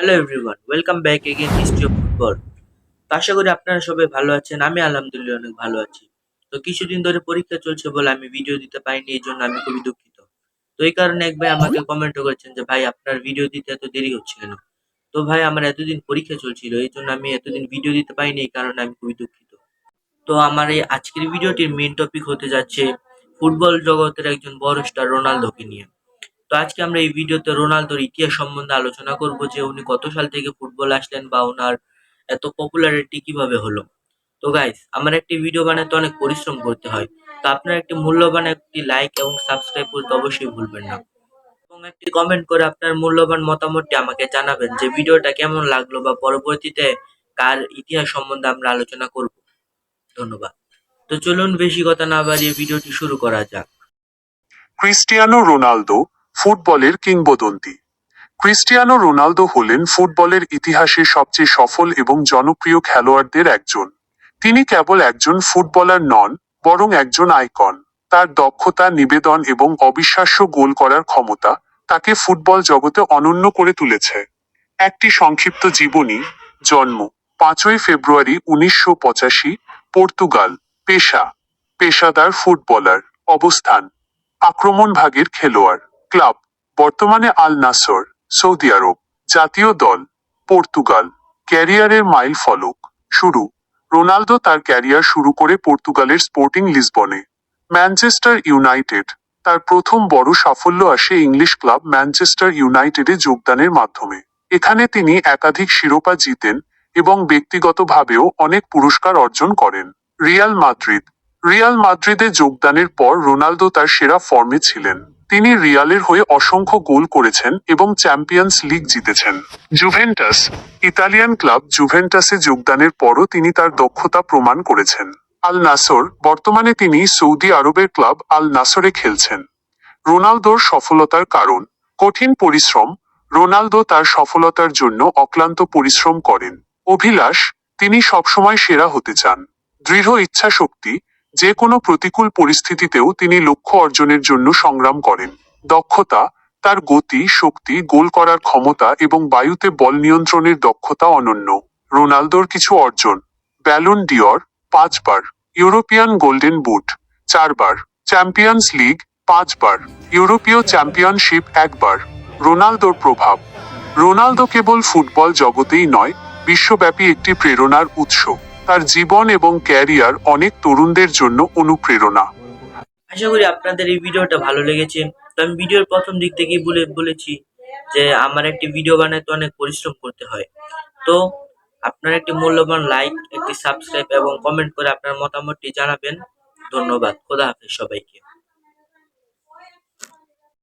Hello everyone, welcome back again history of football. তো আশা করি আপনারা সবাই ভালো আছেন। আমি আলহামদুলিল্লাহ অনেক ভালো আছি। তো কিছুদিন ধরে পরীক্ষা চলছে বলে আমি ভিডিও দিতে পারিনি, এই জন্য আমি খুবই দুঃখিত। তো এই কারণে এক ভাই আমাকে কমেন্ট করেছেন যে ভাই আপনার ভিডিও দিতে এত দেরি হচ্ছে কেন। তো ভাই আমার এতদিন পরীক্ষা চলছিল, এই জন্য আমি এতদিন ভিডিও দিতে পারিনি, এই কারণে আমি খুবই দুঃখিত। তো আমার এই আজকের ভিডিওটির মেইন টপিক হতে যাচ্ছে ফুটবল জগতের একজন বড় স্টার রোনালদোকে নিয়ে। তো আজকে আমরা এই ভিডিওতে রোনালদোর ইতিহাস সম্বন্ধে আলোচনা করব, যে উনি কত সাল থেকে ফুটবল আসলেন বা ওনার এত পপুলারিটি কিভাবে হলো। তো গাইস, আমার একটি ভিডিও বানাতে অনেক পরিশ্রম করতে হয়, তো আপনার একটি মূল্যবান একটি লাইক এবং সাবস্ক্রাইব করতে অবশ্যই ভুলবেন না, এবং একটি কমেন্ট করে আপনার মূল্যবান মতামতটি আমাকে জানাবেন যে ভিডিওটা কেমন লাগলো বা পরবর্তীতে কার ইতিহাস সম্বন্ধে আমরা আলোচনা করব। ধন্যবাদ। তো চলুন বেশি কথা না বাড়িয়ে ভিডিওটি শুরু করা যাক। ক্রিস্টিয়ানো রোনালদো, ফুটবলের কিংবদন্তি। ক্রিস্টিয়ানো রোনালদো হলেন ফুটবলের ইতিহাসে সবচেয়ে সফল এবং জনপ্রিয় খেলোয়াড়দের একজন। তিনি কেবল একজন ফুটবলার নন, বরং একজন আইকন। তার দক্ষতা, নিবেদন এবং অবিশ্বাস্য গোল করার ক্ষমতা তাকে ফুটবল জগতে অনন্য করে তুলেছে। একটি সংক্ষিপ্ত জীবনী। জন্ম 5ই ফেব্রুয়ারি 1985, পর্তুগাল। পেশা পেশাদার ফুটবলার। অবস্থান আক্রমণ ভাগের খেলোয়াড়। ক্লাব বর্তমানে আল নাসর, সৌদি আরব। জাতীয় দল পর্তুগাল। ক্যারিয়ারের মাইল ফলক। শুরু রোনালদো তার ক্যারিয়ার শুরু করে পর্তুগালের স্পোর্টিং লিসবনে। Manchester United. তার প্রথম বড় সাফল্য আসে ইংলিশ ক্লাব ম্যানচেস্টার ইউনাইটেডে যোগদানের মাধ্যমে। এখানে তিনি একাধিক শিরোপা জিতেন এবং ব্যক্তিগতভাবেও অনেক পুরস্কার অর্জন করেন। Real Madrid. রিয়াল মাদ্রিদে যোগদানের পর রোনালদো তার সেরা ফর্মে ছিলেন। তিনি রিয়ালের হয়ে অসংখ্য গোল করেছেন এবং চ্যাম্পিয়ন্স লিগ জিতেছেন। জুভেন্টাস। ইতালিয়ান ক্লাব জুভেন্টাসে যোগদানের পরও তিনি তার দক্ষতা প্রমাণ করেছেন। আল নাসর। বর্তমানে তিনি সৌদি আরবের ক্লাব আল নাসরে খেলছেন। রোনালদোর সফলতার কারণ। কঠিন পরিশ্রম। রোনালদো তার সফলতার জন্য অক্লান্ত পরিশ্রম করেন। অভিলাষ। তিনি সবসময় সেরা হতে চান। দৃঢ় ইচ্ছাশক্তি। যে কোনো প্রতিকূল পরিস্থিতিতেও তিনি লক্ষ্য অর্জনের জন্য সংগ্রাম করেন। দক্ষতা। তার গতি, শক্তি, গোল করার ক্ষমতা এবং বায়ুতে বল নিয়ন্ত্রণের দক্ষতা অনন্য। রোনালদোর কিছু অর্জন। ব্যালন ডিওর 5 বার। ইউরোপিয়ান গোল্ডেন বুট 4 বার। চ্যাম্পিয়ন্স লিগ 5 বার। ইউরোপীয় চ্যাম্পিয়নশিপ 1 বার। রোনালদোর প্রভাব। রোনালদো কেবল ফুটবল জগতেই নয়, বিশ্বব্যাপী একটি প্রেরণার উৎস। তার জীবন এবং ক্যারিয়ার অনেক তরুণদের জন্য অনুপ্রেরণা। আশা করি আপনাদের এই ভিডিওটা ভালো লেগেছে। তো আমি ভিডিওর প্রথম দিক থেকেই বলেছি যে আমার একটি ভিডিও বানাতে অনেক পরিশ্রম করতে হয়। তো আপনার একটি মূল্যবান লাইক, একটি সাবস্ক্রাইব এবং কমেন্ট করে আপনার মতামতটি জানাবেন। ধন্যবাদ। খোদা হাফেজ সবাইকে।